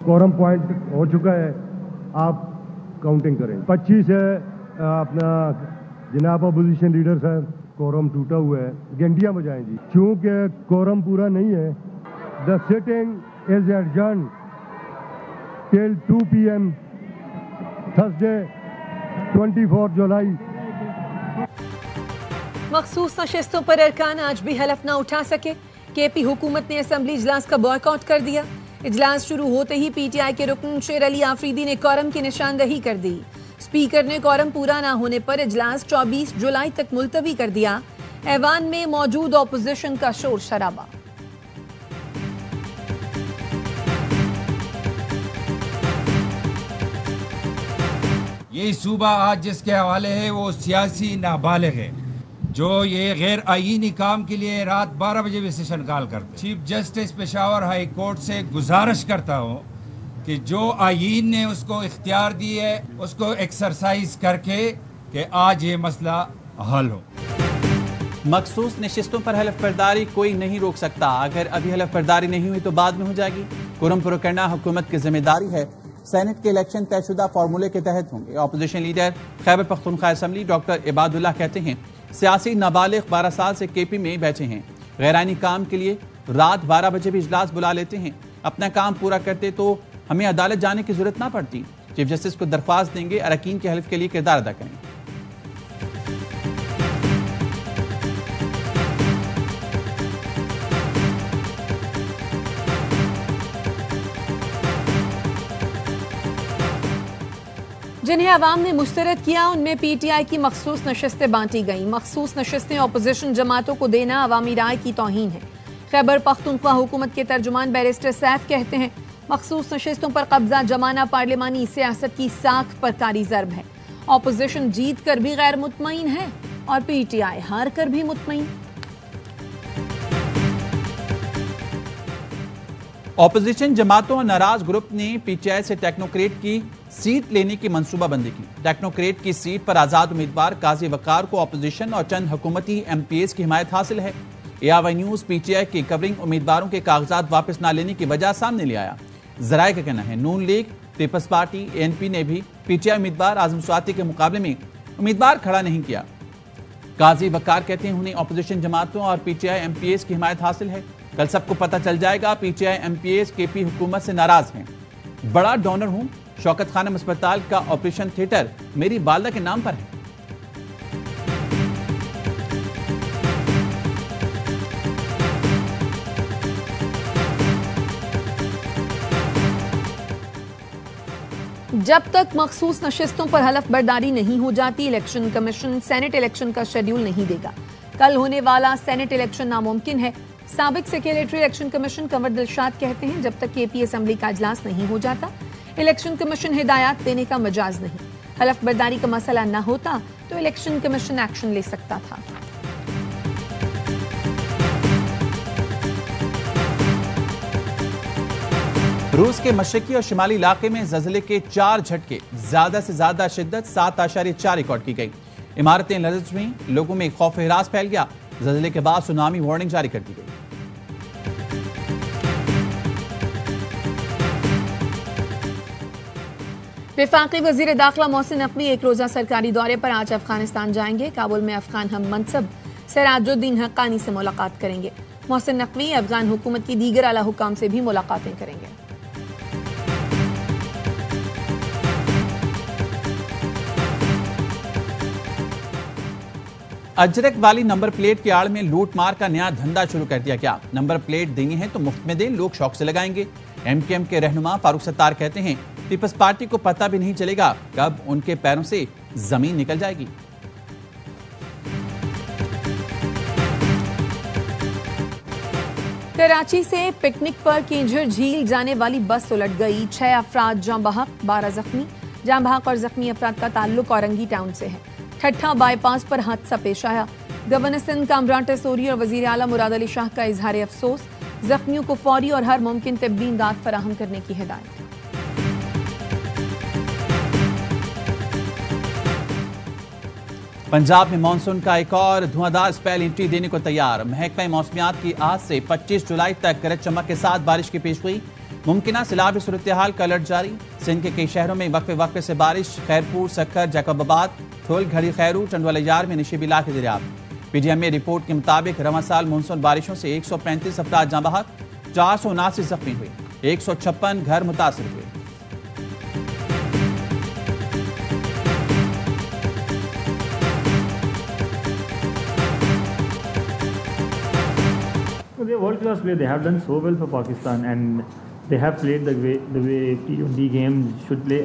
Quorum point हो चुका है, आप काउंटिंग करें। 25 है अपना जनाब अपोजिशन लीडर साहब, कोरम टूटा हुआ है, घंटियां बजाएं जी। चूंकि कोरम पूरा नहीं है, the sitting is adjourned till 2 PM Thursday 24 जुलाई। मखसूस नशिस्तों पर अरकान आज भी हलफ न उठा सके। केपी हुकूमत ने असेंबली इजलास का बॉयकॉट कर दिया। इजलास शुरू होते ही पीटीआई के रुकन शेर अली आफरीदी ने कोरम की निशानदही कर दी। स्पीकर ने कोरम पूरा न होने पर इजलास 24 जुलाई तक मुलतवी कर दिया। ऐवान में मौजूद ऑपोजिशन का शोर शराबा। ये सूबा आज जिसके हवाले है वो सियासी नाबालिग है, जो ये गैर आईनी काम के लिए रात 12 बजे भी सेशन कॉल करते। Chief justice Peshawar high court से गुजारिश करता हूँ कि जो आईन ने उसको इख्तियार दी है उसको एक्सरसाइज करके कि आज ये मसला हल हो। मखसूस नशिस्तों पर हलफ बर्दारी कोई नहीं रोक सकता। अगर अभी हलफ बर्दारी नहीं हुई तो बाद में हो जाएगी। कोरम पुरा करना हुकूमत की जिम्मेदारी है। सेनेट के इलेक्शन तयशुदा फार्मूले के तहत होंगे। Opposition leader Khyber Pakhtunkhwa assembly doctor Ibadullah कहते हैं सियासी नाबालिग 12 साल से केपी में बैठे हैं। गैरानी काम के लिए रात 12 बजे भी इजलास बुला लेते हैं। अपना काम पूरा करते तो हमें अदालत जाने की जरूरत ना पड़ती। चीफ जस्टिस को दरख्वास्त देंगे अरकान के हल्फ के लिए किरदार अदा करें। जिन्हें अवाम ने मुस्तरद किया उनमें पीटीआई की मखसूस नशिस्तें बांटी गईं। मखसूस नशिस्तें अपोजिशन जमातों को देना अवामी राय की तौहीन है। खैबर पख्तूनख्वा हुकूमत के तर्जुमान बैरिस्टर सैफ कहते हैं मखसूस नशिस्तों पर कब्जा जमाना पार्लिमानी सियासत की साख पर कारी ज़र्ब है। अपोजिशन जीत कर भी गैर मुतमईन है और पीटीआई हार कर भी मुतमईन। ऑपोजिशन जमातों और नाराज ग्रुप ने पीटीआई से टेक्नोक्रेट की सीट लेने की मंसूबाबंदी की। टेक्नोक्रेट की सीट पर आजाद उम्मीदवार काजी वकार को ऑपोजिशन और चंद हुकूमती एमपीएस की हिमायत हासिल है। एआवाई न्यूज पीटीआई की कवरिंग उम्मीदवारों के कागजात वापस न लेने की वजह सामने ले आया। जराये का कहना है नून लीग, पीपल्स पार्टी, एएनपी ने भी पीटीआई उम्मीदवार आजम स्वाति के मुकाबले में उम्मीदवार खड़ा नहीं किया। काजी वकार कहते हैं उन्हें ऑपोजिशन जमातों और पीटीआई एमपीएस की हिमायत हासिल है। कल सबको पता चल जाएगा। पीटीआई एमपीएस केपी हुकूमत से नाराज हैं। बड़ा डोनर हूं। शौकत खानम अस्पताल का ऑपरेशन थिएटर मेरी वालदा के नाम पर है। जब तक मखसूस नशिस्तों पर हलफ बर्दारी नहीं हो जाती इलेक्शन कमीशन सेनेट इलेक्शन का शेड्यूल नहीं देगा। कल होने वाला सेनेट इलेक्शन नामुमकिन है। साबिक secretary election commission Kanwar Dilshad कहते हैं जब तक केपी असेंबली का इजलास नहीं हो जाता इलेक्शन कमीशन हिदायत देने का मजाज नहीं। हलफ बर्दारी का मसला न होता तो इलेक्शन कमीशन एक्शन ले सकता था। रूस के मशरकी और शिमाली इलाके में ज़लज़ले के 4 झटके, ज्यादा से ज्यादा शिद्दत 7.4 रिकॉर्ड की गई। इमारतें लर्ज़ हुई, लोगों में खौफ हिरास फैल गया। ज़लज़ले के बाद सुनामी वार्निंग जारी कर दी गई। वफाकी वजीर दाखिला मोहसिन नकवी एक रोजा सरकारी दौरे पर आज अफगानिस्तान जाएंगे। काबुल में अफगान हम मनसब सिराजुद्दीन हक्कानी से मुलाकात करेंगे। मोहसिन नकवी अफगान हुकूमत की दीगर आला हुकाम से भी मुलाकातें करेंगे। अजरक वाली नंबर प्लेट की आड़ में लूट मार का नया धंधा शुरू कर दिया गया। नंबर प्लेट देनी है तो मुफ्त में दें, लोग शौक से लगाएंगे। एमकेएम के रहनुमा फारूक सत्तार कहते हैं पीपल्स पार्टी को पता भी नहीं चलेगा कब उनके पैरों से जमीन निकल जाएगी। कराची से पिकनिक पर केंझर झील जाने वाली बस उलट गई। 6 अफराद जाँ बहक, 12 जख्मी। जाँ बहक और जख्मी अफराद का ताल्लुक औरंगी टाउन से है। ठट्ठा बाईपास पर हादसा पेश आया। गवर्नर सिंध कामरान टेसोरी और वजीर आला मुराद अली शाह का इजहार अफसोस। जख्मियों को फौरी और हर मुमकिन तिब्बी इमदाद फराहम करने की हिदायत। पंजाब में मानसून का एक और धुआंधार स्पेल एंट्री देने को तैयार। महकमा मौसमियात की आज से 25 जुलाई तक गरज चमक के साथ बारिश की पेशगोई। मुमकिना सैलाबी सूरत हाल का अलर्ट जारी। सिंध के कई शहरों में वक्फे वक्फे से बारिश। खैरपुर, सक्खर, जैकबाबाद, थोल, घड़ी खैरू, टंडवाला यार में नशीब इलाके दरियाब। पीडीएम रिपोर्ट के मुताबिक रवां साल मानसून बारिशों से 135 अफराद जाँ बहक, 479 जख्मी हुए, 156 घर मुतासर हुए। They are world-class player. They have done so well for Pakistan, and they have played the way T20 games should play.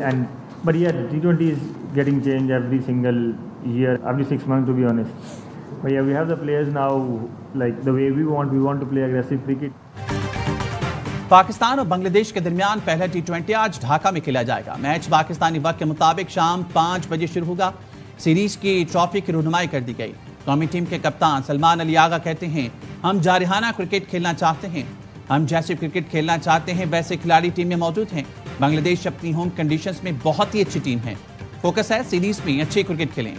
But yeah, T20 is getting changed every single year, every 6 months, to be honest. But yeah, we have the players now, like the way we want to play aggressive cricket. Pakistan और बांग्लादेश के दरमियान पहला T20 आज ढाका में खेला जाएगा। Match Pakistani वक्त के मुताबिक शाम 5 बजे शुरू होगा। सीरीज की ट्रॉफी की रहनुमाई कर दी गई। कौमी टीम के कप्तान सलमान अली आगा कहते हैं, हम जारहाना क्रिकेट खेलना चाहते हैं। हम जैसे क्रिकेट खेलना चाहते हैं वैसे खिलाड़ी टीम में मौजूद हैं। बांग्लादेश अपनी होम कंडीशंस में बहुत ही अच्छी टीम है। फोकस है सीरीज में अच्छी क्रिकेट खेलें।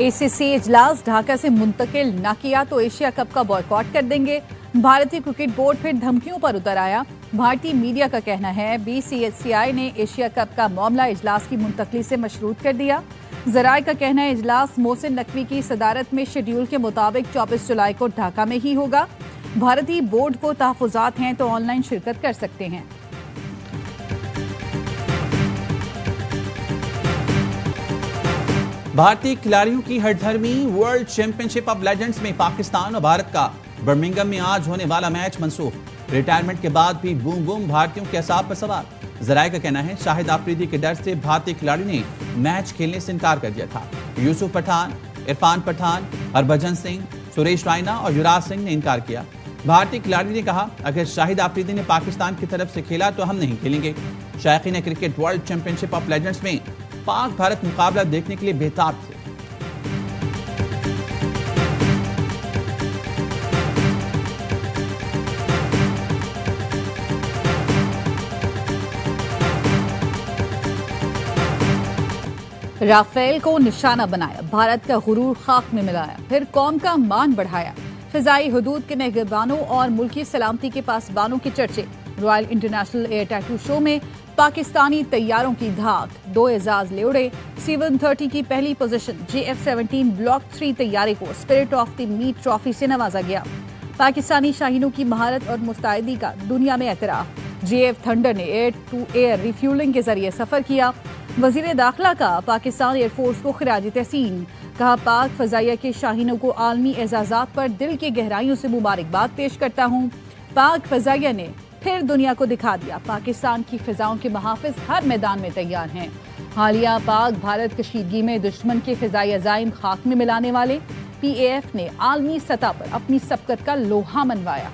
एसीसी इजलास ढाका से मुंतकिल न किया तो एशिया कप का बॉयकॉट कर देंगे। भारतीय क्रिकेट बोर्ड फिर धमकियों पर उतर आया। भारतीय मीडिया का कहना है बीसीसीआई ने एशिया कप का मामला इजलास की मुंतकली से मशरूत कर दिया। जराए का कहना है इजलास मोहसिन नकवी की सदारत में शेड्यूल के मुताबिक 24 जुलाई को ढाका में ही होगा। भारतीय बोर्ड को तहफुजात हैं तो ऑनलाइन शिरकत कर सकते हैं। भारतीय खिलाड़ियों की हठधर्मी। वर्ल्ड चैंपियनशिप ऑफ लेजेंड्स में पाकिस्तान और भारत का बर्मिंघम में आज होने वाला मैच मंसूख। रिटायरमेंट के बाद भी बूम बूम भारतीयों के असाब पर सवार। जराए का कहना है शाहिद आफरीदी के डर से भारतीय खिलाड़ी ने मैच खेलने से इनकार कर दिया था। यूसुफ पठान, इरफान पठान, हरभजन सिंह, सुरेश रायना और युवराज सिंह ने इनकार किया। भारतीय खिलाड़ी ने कहा, अगर शाहिद आफरीदी ने पाकिस्तान की तरफ से खेला तो हम नहीं खेलेंगे। शायकीन cricket world championship of legends में पाक भारत मुकाबला देखने के लिए बेताब थे। राफेल को निशाना बनाया, भारत का गुरूर खाक में मिलाया, फिर कौम का मान बढ़ाया। फिजाई हुदूद के निगहबानों और मुल्की सलामती के पासबानों के चर्चे। Royal international air tattoo show में पाकिस्तानी तैयारों की धाक, 2 एजाज ले उड़े। C-130 की पहली पोजीशन JF-17 ब्लॉक 3 तैयारे को spirit of the meet trophy से नवाजा गया। पाकिस्तानी शाहीनों की महारत और मुस्तैदी का दुनिया में एतराफ। JF थंडर ने एयर टू एयर रिफ्यूलिंग के जरिए सफर किया। वजीर दाखिला का पाकिस्तान एयरफोर्स को खिराज तहसीन। कहा, पाक फजाइया के शाहीनों को आलमी एजाजात पर दिल की गहराइयों से मुबारकबाद पेश करता हूँ। पाक फजाइया ने फिर दुनिया को दिखा दिया, पाकिस्तान की फिजाओं के महाफिज हर मैदान में तैयार हैं। हालिया पाक भारत कशीदगी में दुश्मन के फिजाई अजाइम खाक में मिलाने वाले PAF ने आलमी सतह पर अपनी सबकत का लोहा मनवाया।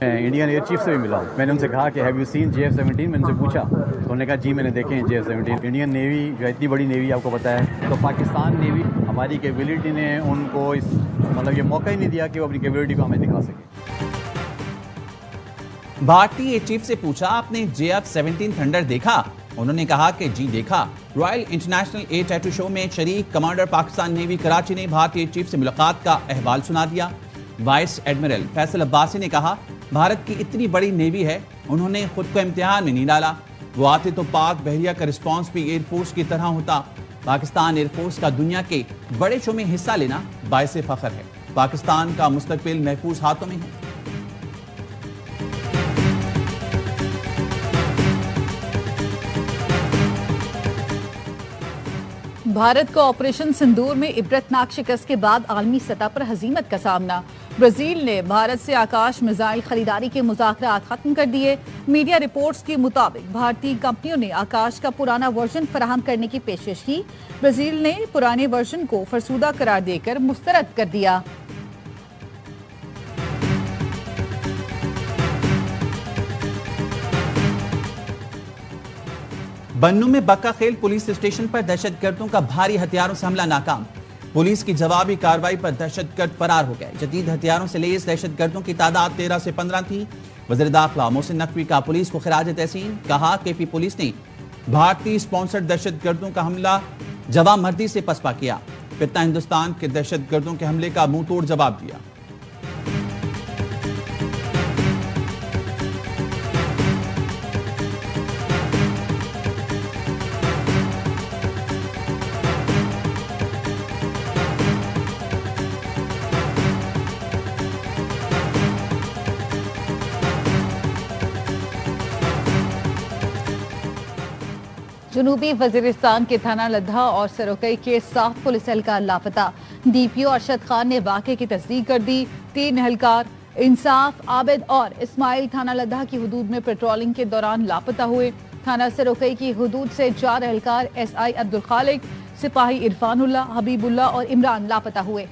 इंडियन एयर चीफ से भी मिला। मैंने उनसे कहा कि हैव यू सीन JF-17। मैंने उनसे पूछा तो उन्होंने कहा जी मैंने देखे हैं JF-17। इंडियन नेवी जो इतनी बड़ी नेवी आपको पता है, तो पाकिस्तान नेवी हमारी कैपेबिलिटी ने उनको इस मतलब ये मौका ही नहीं दिया कि वो अपनी कैपेबिलिटी को हमें दिखा सके। भारतीय एयर चीफ से पूछा, आपने JF-17 थंडर देखा? उन्होंने कहा कि जी देखा। Royal international air tattoo show में शरीक कमांडर पाकिस्तान नेवी कराची ने भारतीय एयर चीफ से मुलाकात का अहवाल सुना दिया। वाइस एडमिरल फैसल अब्बासी ने कहा, भारत की इतनी बड़ी नेवी है, उन्होंने खुद को इम्तिहान में नहीं डाला। वो आते तो पाक बहरिया का रिस्पांस भी एयरफोर्स की तरह होता। पाकिस्तान एयरफोर्स का दुनिया के बड़े शो में हिस्सा लेना बाइसे फख्र है। पाकिस्तान का मुस्तकबिल महफूज हाथों में है। भारत को ऑपरेशन सिंदूर में इबरतनाक शिकस्त के बाद आलमी सतह पर हजीमत का सामना। ब्राजील ने भारत से आकाश मिसाइल खरीदारी के मुज़ाकरात खत्म कर दिए। मीडिया रिपोर्ट्स के मुताबिक भारतीय कंपनियों ने आकाश का पुराना वर्जन फराहम करने की पेशकश की। ब्राजील ने पुराने वर्जन को फरसूदा करार देकर मुस्तरद कर दिया। बन्नू में बक्का खेल पुलिस स्टेशन पर दहशतगर्दों का भारी हथियारों से हमला नाकाम। पुलिस की जवाबी कार्रवाई पर दहशतगर्द फरार हो गए। जदीद हथियारों से लैस दहशतगर्दों की तादाद 13 से 15 थी। वज़ीर दाखिला मोहसिन नकवी का पुलिस को खिराज तहसीन। कहा कि पुलिस ने भारतीय स्पॉन्सर्ड दहशतगर्दों का हमला जवाबमर्दी से पसपा किया। फितना हिंदुस्तान के दहशतगर्दों के हमले का मुंह तोड़ जवाब दिया। जनूबी वजीरिस्तान के थाना लद्दा और सरोकई के 7 पुलिस एहलकार लापता। डीपीओ अरशद खान ने वाक़े की तस्दीक कर दी। 3 एहलकार इंसाफ, आबिद और इस्माइल थाना लद्दा की हदूद में पेट्रोलिंग के दौरान लापता हुए। थाना सरोकई की हदूद से 4 एहलकार SI अब्दुल खालिक, सिपाही इरफानुल्लाह, हबीबुल्लाह और इमरान लापता हुए।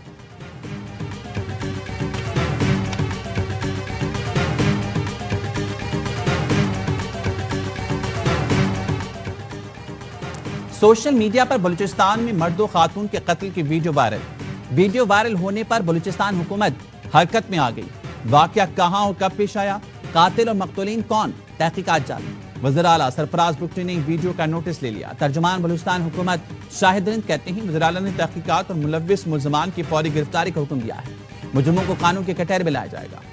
सोशल मीडिया पर बलूचिस्तान में मर्द और खातून के कत्ल की वीडियो वायरल होने पर बलूचिस्तान हुकूमत हरकत में आ गई। वाकया कहां और कब पेश आया, कातिल और मकतूलीन कौन, तहकीकात जारी। वज़ीर आला सरफराज बुगटी ने वीडियो का नोटिस ले लिया। तर्जुमान बलूचिस्तान हुकूमत शाहिद रिंद कहते हैं वज़ीर आला ने तहकीकात और मुलव्विस मुल्ज़मान की फौरी गिरफ्तारी का हुक्म दिया है। मुजरिमों को कानून के कटहरे में लाया जाएगा।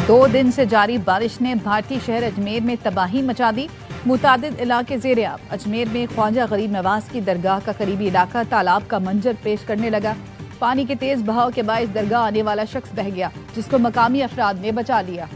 दो दिन से जारी बारिश ने भारतीय शहर अजमेर में तबाही मचा दी। मुतादिद इलाके ज़ेर-ए-आब। अजमेर में ख्वाजा गरीब नवाज की दरगाह का करीबी इलाका तालाब का मंजर पेश करने लगा। पानी के तेज बहाव के बायस दरगाह आने वाला शख्स बह गया, जिसको मकामी अफराद ने बचा लिया।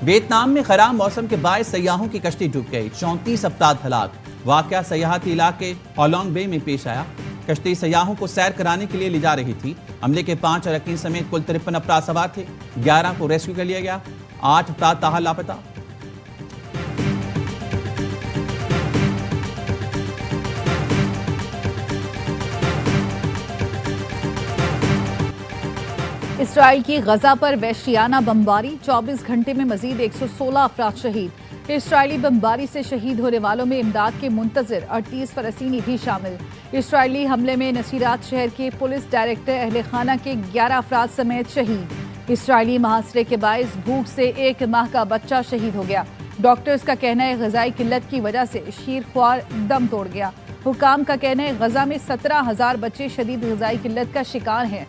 वियतनाम में खराब मौसम के बायस सयाहों की कश्ती डूब गई। 34 अफराद हलाक। वाकया सयाहती इलाके होलोंग बे में पेश आया। कश्ती सयाहों को सैर कराने के लिए ले जा रही थी। हमले के 5 अरकान समेत कुल 53 अफराद सवार थे। 11 को रेस्क्यू कर लिया गया। 8 अफराद ताहाल लापता। इसराइल की गजा पर वहशियाना बमबारी। 24 घंटे में मजीद 116 अफराद शहीद। इसराइली बमबारी से शहीद होने वालों में इमदाद के मुंतजिर 38 फलस्तीनी भी शामिल। इसराइली हमले में नसीरात शहर के पुलिस डायरेक्टर अहले खाना के 11 अफराद समेत शहीद। इसराइली मुहासरे के बायस भूख से 1 माह का बच्चा शहीद हो गया। डॉक्टर्स का कहना है ग़िज़ाई किल्लत की वजह से शीर ख्वार दम तोड़ गया। हुकाम का कहना है गजा में 17,000 बच्चे शदीद ग़िज़ाई किल्लत का शिकार हैं।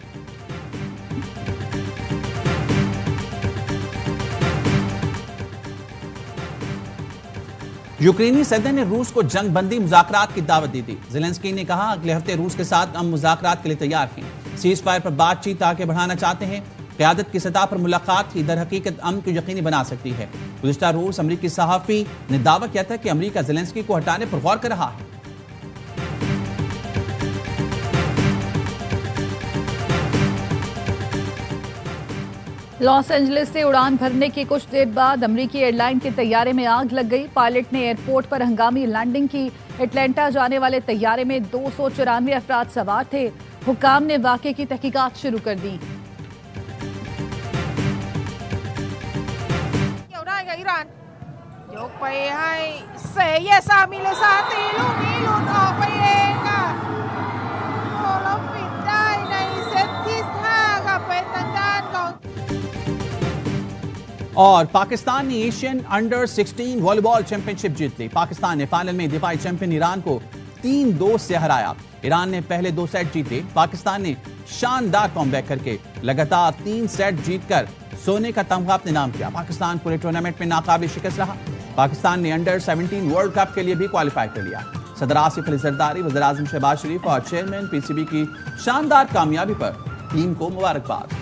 यूक्रेनी सदर ने रूस को जंग बंदी मुज़ाकरात की दावत दी थी। ज़ेलेंस्की ने कहा अगले हफ्ते रूस के साथ हम मुज़ाकरात के लिए तैयार हैं। सीज फायर पर बातचीत आगे बढ़ाना चाहते हैं। क़यादत की सतह पर मुलाकात ही दर हकीकत अमन को यकीनी बना सकती है। गुज़िश्ता रोज़ अमरीकी सहाफ़ी ने दावा किया था कि अमरीका ज़ेलेंस्की को हटाने पर गौर कर रहा है। लॉस एंजलिस से उड़ान भरने के कुछ देर बाद अमरीकी एयरलाइन के तैयारे में आग लग गई। पायलट ने एयरपोर्ट पर हंगामी लैंडिंग की। एटलांटा जाने वाले तैयारे में 294 अफराद सवार थे। हुकाम ने वाक़े की तहकीकात शुरू कर दी। और पाकिस्तान ने एशियन अंडर 16 वॉलीबॉल चैंपियनशिप जीत ली। पाकिस्तान ने फाइनल में दिफाई चैंपियन ईरान को 3-2 से हराया। ईरान ने पहले 2 सेट जीते। पाकिस्तान ने शानदार कॉमबैक करके लगातार 3 सेट जीतकर सोने का तमगा अपने नाम किया। पाकिस्तान पूरे टूर्नामेंट में नाकाबिल शिकस्त रहा। पाकिस्तान ने अंडर 17 वर्ल्ड कप के लिए भी क्वालिफाई कर लिया। सदर आसिफ अली जरदारी, वज़ीर आज़म शहबाज शरीफ और चेयरमैन PCB की शानदार कामयाबी पर टीम को मुबारकबाद।